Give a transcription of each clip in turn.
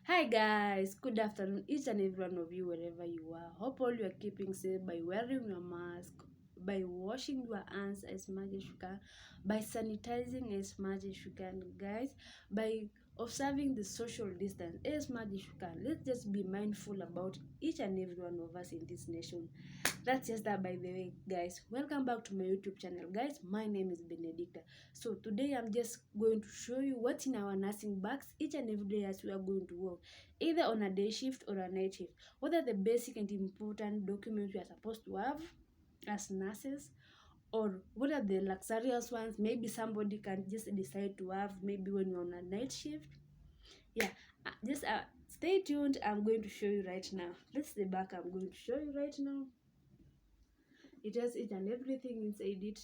Hi guys, good afternoon each and every one of you wherever you are. Hope all you are keeping safe by wearing your mask, by washing your hands as much as you can, by sanitizing as much as you can, guys, by observing the social distance as much as you can. Let's just be mindful about each and every one of us in this nation. That's just that, by the way, guys. Welcome back to my YouTube channel, guys. My name is Benedicta. So today I'm just going to show you what's in our nursing bags each and every day as we are going to work, either on a day shift or a night shift. What are the basic and important documents we are supposed to have as nurses, or what are the luxurious ones maybe somebody can just decide to have maybe when you're on a night shift. Yeah, just stay tuned. I'm going to show you right now. This is the bag I'm going to show you right now. It has it and everything inside it.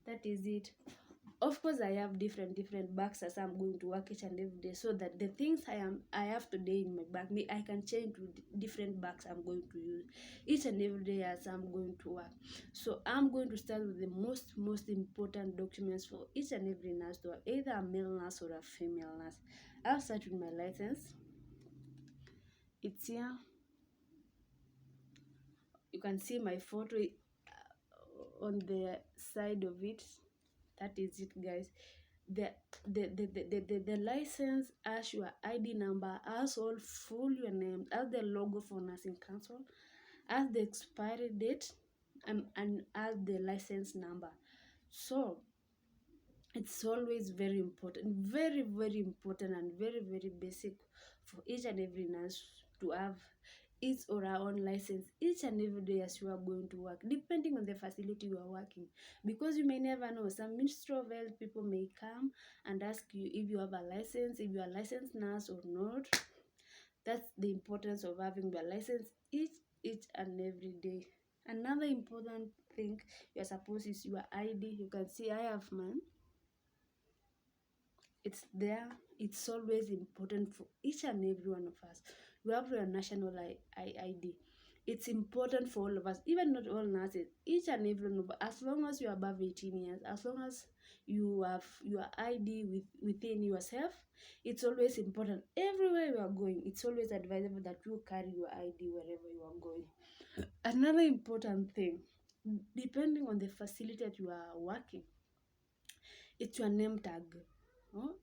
That is it. Of course, I have different bags as I'm going to work each and every day, so that the things I have today in my bag, I can change to different bags I'm going to use each and every day as I'm going to work. So I'm going to start with the most important documents for each and every nurse to have, either a male nurse or a female nurse. I'll start with my license. It's here. You can see my photo on the side of it. That is it, guys. The license has your ID number, has all full your name, has the logo for nursing council, has the expiry date, and has the license number. So it's always very important, very important, and very basic for each and every nurse to have his or her own license each and every day as you are going to work, depending on the facility you are working, because you may never know. Some Ministry of Health people may come and ask you if you have a license, if you are a licensed nurse or not. That's the importance of having your license each and every day. Another important thing you're supposed is your ID. You can see I have mine. It's there. It's always important for each and every one of us. You have your national ID. It's important for all of us, even not all nurses, each and every one of us. As long as you're above 18 years, as long as you have your ID within yourself, it's always important. Everywhere you are going, it's always advisable that you carry your ID wherever you are going. Another important thing, depending on the facility that you are working, it's your name tag. Oh,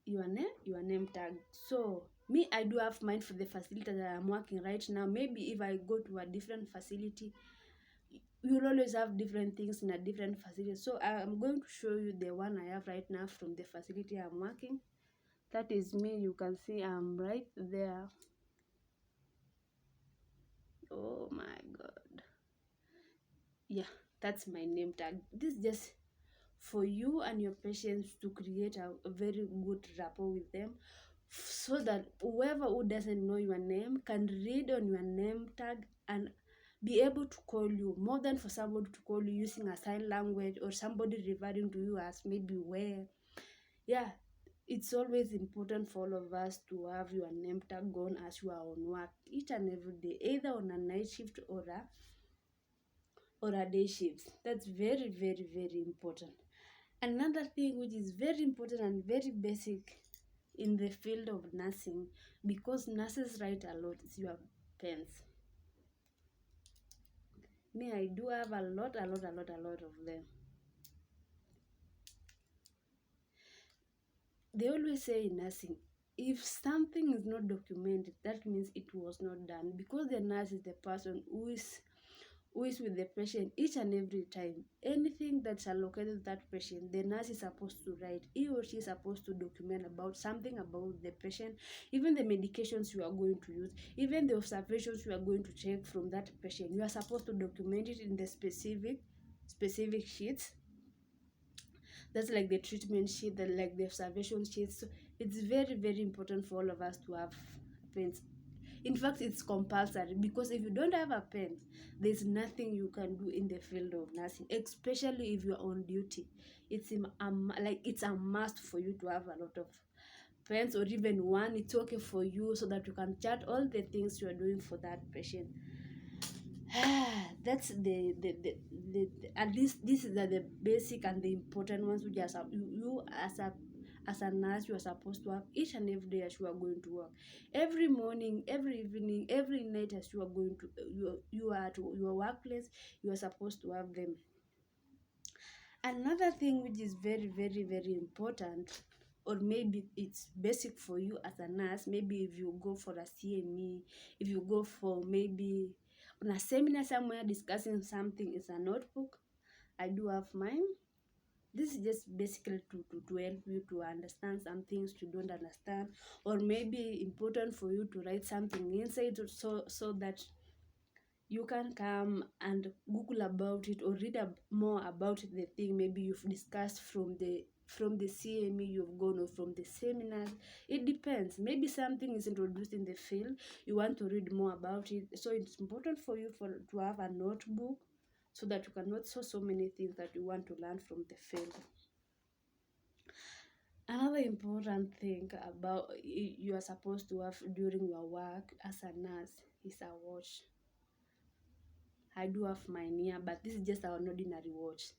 your name tag. So me, I do have mine for the facility that I'm working right now. Maybe if I go to a different facility, you'll always have different things in a different facility. So I'm going to show you the one I have right now from the facility I'm working. That is me. You can see I'm right there. Oh my god. Yeah, that's my name tag. This is just for you and your patients to create a very good rapport with them, so that whoever who doesn't know your name can read on your name tag and be able to call you, more than for somebody to call you using a sign language or somebody referring to you as maybe where. Yeah, it's always important for all of us to have your name tag on as you are on work each and every day, either on a night shift or a day shift. That's very important. Another thing which is very important and very basic in the field of nursing, because nurses write a lot, is your pens. Me, I do have a lot of them. They always say in nursing, if something is not documented, that means it was not done, because the nurse is the person who is with the patient each and every time. Anything that's allocated to that patient, the nurse is supposed to write. He or she is supposed to document about something about the patient, even the medications you are going to use, even the observations you are going to check from that patient. You are supposed to document it in the specific sheets. That's like the treatment sheet, like the observation sheet. So it's very important for all of us to have pens. In fact, it's compulsory, because if you don't have a pen, there's nothing you can do in the field of nursing, especially if you're on duty. It's it's a must for you to have a lot of pens, or even one. It's okay for you, so that you can chart all the things you are doing for that patient. That's the at least this is the basic and the important ones, which are you as as a nurse, you are supposed to have each and every day as you are going to work. Every morning, every evening, every night as you are going to you are at your workplace, you are supposed to have them. Another thing which is very, very, very important, or maybe it's basic for you as a nurse, maybe if you go for a CME, if you go for maybe on a seminar somewhere discussing something, is a notebook. I do have mine. This is just basically to help you to understand some things you don't understand, or maybe important for you to write something inside, so that you can come and Google about it or read more about the thing maybe you've discussed from the CME you've gone, or from the seminars. It depends. Maybe something is introduced in the field, you want to read more about it, so it's important for you to have a notebook, so that you can note so many things that you want to learn from the field. Another important thing about you are supposed to have during your work as a nurse is a watch. I do have mine here, but this is just an ordinary watch.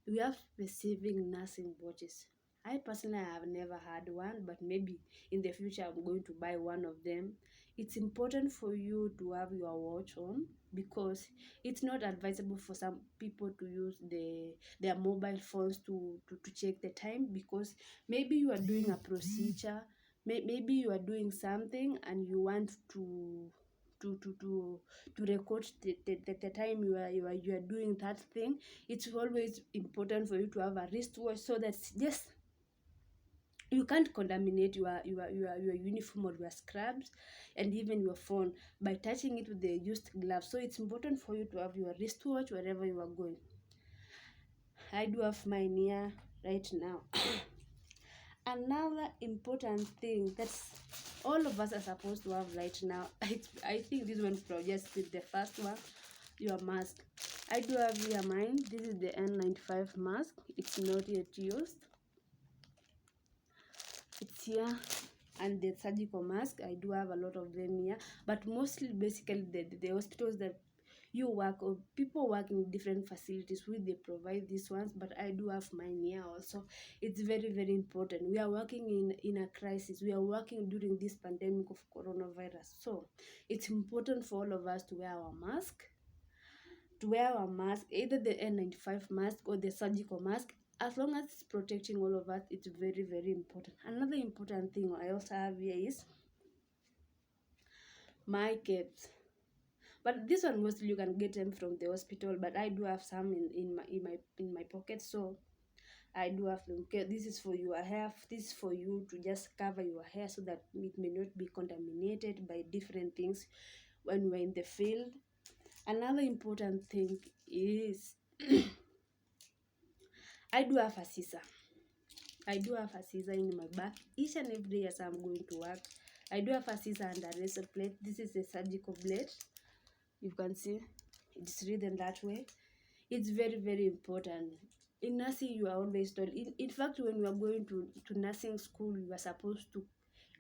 We have specific nursing watches. I personally have never had one, but maybe in the future I'm going to buy one of them. It's important for you to have your watch on, because it's not advisable for some people to use their mobile phones to check the time, because maybe you are doing a procedure, maybe you are doing something and you want to to to to record the time you are doing that thing. It's always important for you to have a wristwatch, so that just you can't contaminate your uniform or your scrubs and even your phone by touching it with the used gloves. So it's important for you to have your wristwatch wherever you are going. I do have mine here right now. Another important thing that's all of us are supposed to have right now, I think this one just with the first one, your mask. I do have here mine. This is the N95 mask. It's not yet used. It's here. And the surgical mask, I do have a lot of them here, but mostly basically the hospitals that you work, or people work in different facilities where they provide these ones, but I do have mine here also. It's very, very important. We are working in a crisis. We are working during this pandemic of coronavirus, so it's important for all of us to wear our mask, either the N95 mask or the surgical mask. As long as it's protecting all of us, it's very, very important. Another important thing I also have here is my caps. But this one mostly you can get them from the hospital, but I do have some in my pocket, so I do have them. Okay, this is for your hair. This is for you to just cover your hair so that it may not be contaminated by different things when we're in the field. Another important thing is I do have a scissor. I do have a scissor in my bag each and every day as I'm going to work. I do have a scissor and a razor blade. This is a surgical blade. You can see it's written that way. It's very, very important. In nursing, you are always told. In fact, when you are going to nursing school, you are supposed to,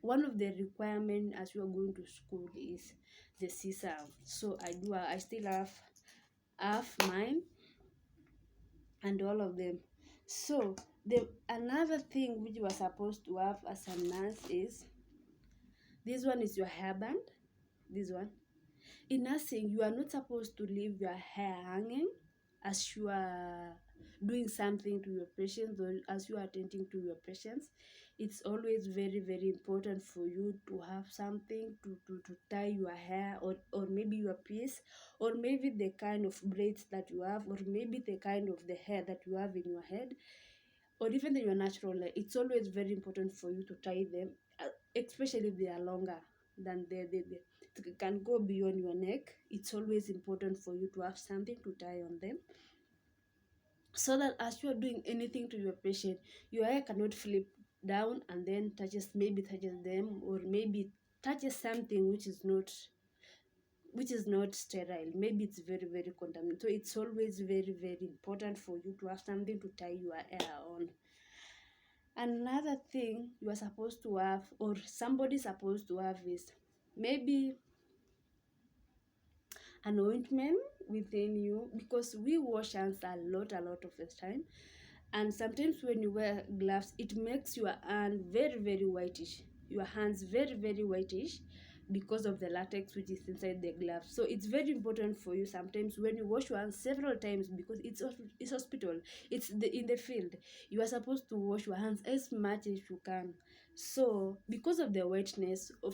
one of the requirements as you are going to school is the scissor. So I still have mine and all of them. So the another thing which you are supposed to have as a nurse is this one is your hairband. This one. In nursing, you are not supposed to leave your hair hanging as you are doing something to your patients, or as you are attending to your patients. It's always very, very important for you to have something to tie your hair, or maybe your piece, or maybe the kind of braids that you have, or maybe the kind of the hair that you have in your head, or even your natural hair. It's always very important for you to tie them, especially if they are longer than it can go beyond your neck. It's always important for you to have something to tie on them, so that as you are doing anything to your patient, your hair cannot flip down and then touches them, or maybe touches something which is not sterile. Maybe it's very, very contaminated. So it's always very, very important for you to have something to tie your hair on. Another thing you are supposed to have, or somebody's supposed to have, is maybe an ointment within you, because we wash hands a lot of the time, And sometimes when you wear gloves, it makes your hand very very whitish, your hands very very whitish, because of the latex which is inside the gloves. So it's very important for you sometimes when you wash your hands several times, because it's hospital, it's in the field. You are supposed to wash your hands as much as you can. So because of the whiteness or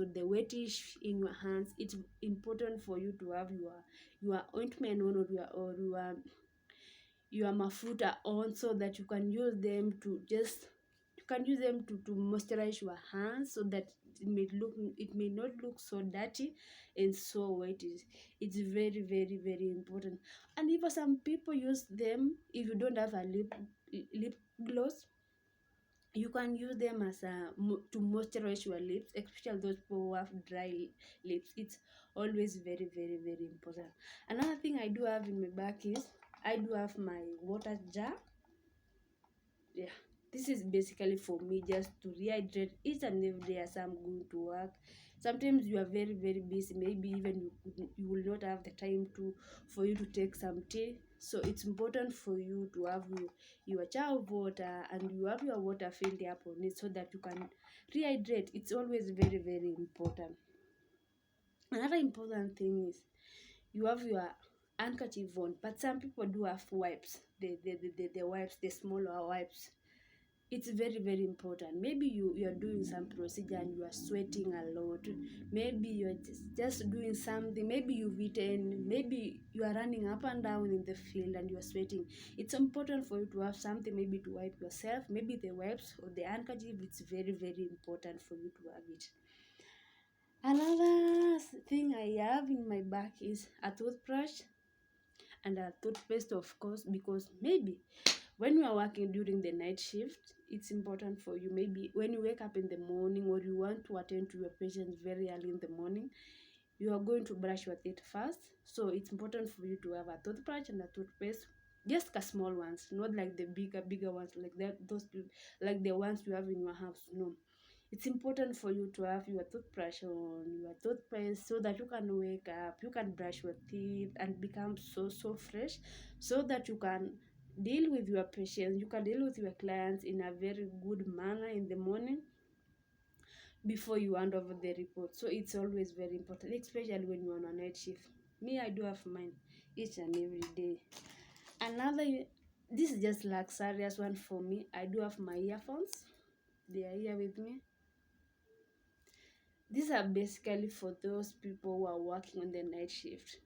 the whitish in your hands, it's important for you to have your ointment on, or your mafuta on, so that you can use them to just you can use them to moisturize your hands, so that it may not look so dirty and so white. It's very very very important. And even some people use them, if you don't have a lip gloss, you can use them as to moisturize your lips, especially those people who have dry lips. It's always very very very important. Another thing I do have in my bag is I do have my water jar. Yeah, this is basically for me just to rehydrate each and every day as I'm going to work. Sometimes you are very very busy, maybe even you will not have the time to for you to take some tea. So it's important for you to have your jar of water, and you have your water filled up on it, so that you can rehydrate. It's always very very important. Another important thing is you have your handkerchief on, but some people do have wipes, the wipes, the smaller wipes. It's very very important. Maybe you are doing some procedure and you are sweating a lot. Maybe you're just doing something, maybe you've eaten, maybe you are running up and down in the field and you are sweating. It's important for you to have something, maybe to wipe yourself, maybe the wipes or the handkerchief. It's very very important for you to have it. Another thing I have in my bag is a toothbrush and a toothpaste, of course, because maybe when you are working during the night shift, it's important for you, maybe when you wake up in the morning or you want to attend to your patients very early in the morning, you are going to brush your teeth first. So it's important for you to have a toothbrush and a toothpaste, just a small ones, not like the bigger ones, like that like the ones you have in your house. No, it's important for you to have your toothbrush on, your toothpaste, so that you can wake up, you can brush your teeth and become so fresh, so that you can deal with your patients, you can deal with your clients in a very good manner in the morning before you hand over the report. So it's always very important, especially when you're on a night shift. Me, I do have mine each and every day. Another, this is just luxurious one for me. I do have my earphones. They are here with me. These are basically for those people who are working on the night shift,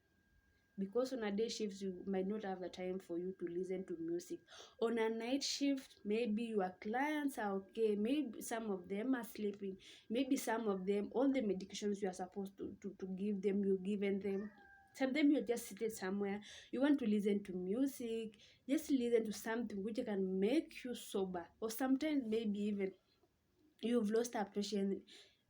because on a day shift you might not have the time for you to listen to music. On a night shift, maybe your clients are okay, maybe some of them are sleeping, maybe some of them, all the medications you are supposed to give them, you've given them. Sometimes you're just seated somewhere, you want to listen to music, just listen to something which can make you sober. Or sometimes maybe even you've lost a patient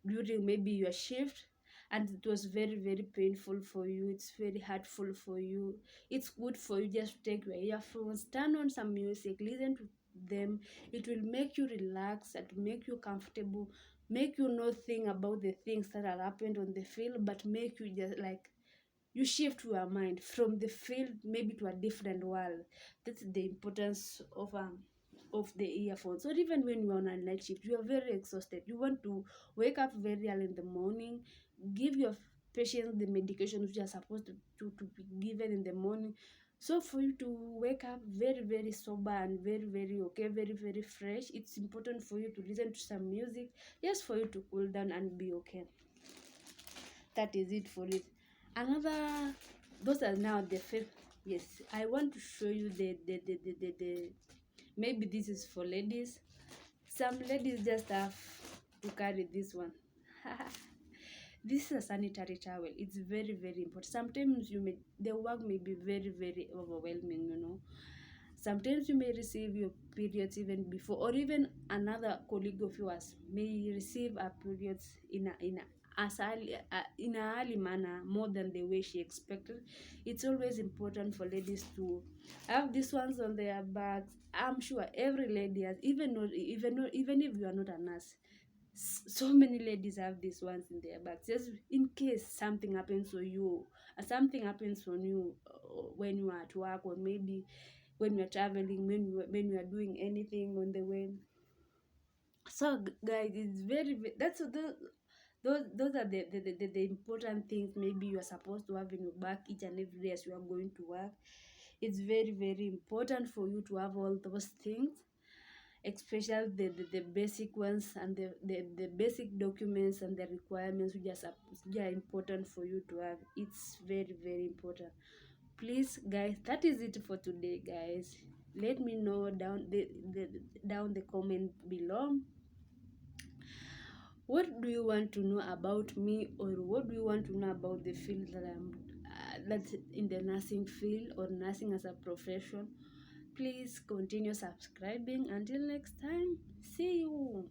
during maybe your shift, and it was very very painful for you, it's very hurtful for you. It's good for you just to take your earphones, turn on some music, listen to them. It will make you relax and make you comfortable, make you not think about the things that have happened on the field, but make you just like you shift your mind from the field maybe to a different world. That's the importance of the earphones. Or even when you're on a night shift, you are very exhausted, you want to wake up very early in the morning, give your patients the medications which are supposed to be given in the morning, so for you to wake up very very sober and very very okay, very very fresh. It's important for you to listen to some music, just for you to cool down and be okay. That is it for it. Another, those are now the fifth. Yes, I want to show you the maybe this is for ladies. Some ladies just have to carry this one. This is a sanitary towel. It's very very important. Sometimes the work may be very very overwhelming, Sometimes you may receive your periods even before, or even another colleague of yours may receive her periods in a early manner, more than the way she expected. It's always important for ladies to have these ones on their bags. I'm sure every lady has, even if you are not a nurse, so many ladies have these ones in their bags, just in case something happens to you, something happens on you when you are at work, or maybe when we are traveling, when we are doing anything on the way. So guys, it's that's those are the important things maybe you are supposed to have in your bag each and every day as you are going to work. It's very important for you to have all those things, especially the basic ones, and the basic documents and the requirements which are important for you to have. It's very important. Please guys, that is it for today guys. Let me know down the comment below, what do you want to know about me, or what do you want to know about the field that I'm that's in the nursing field or nursing as a profession. Please continue subscribing. Until next time, see you.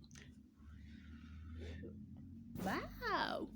Wow.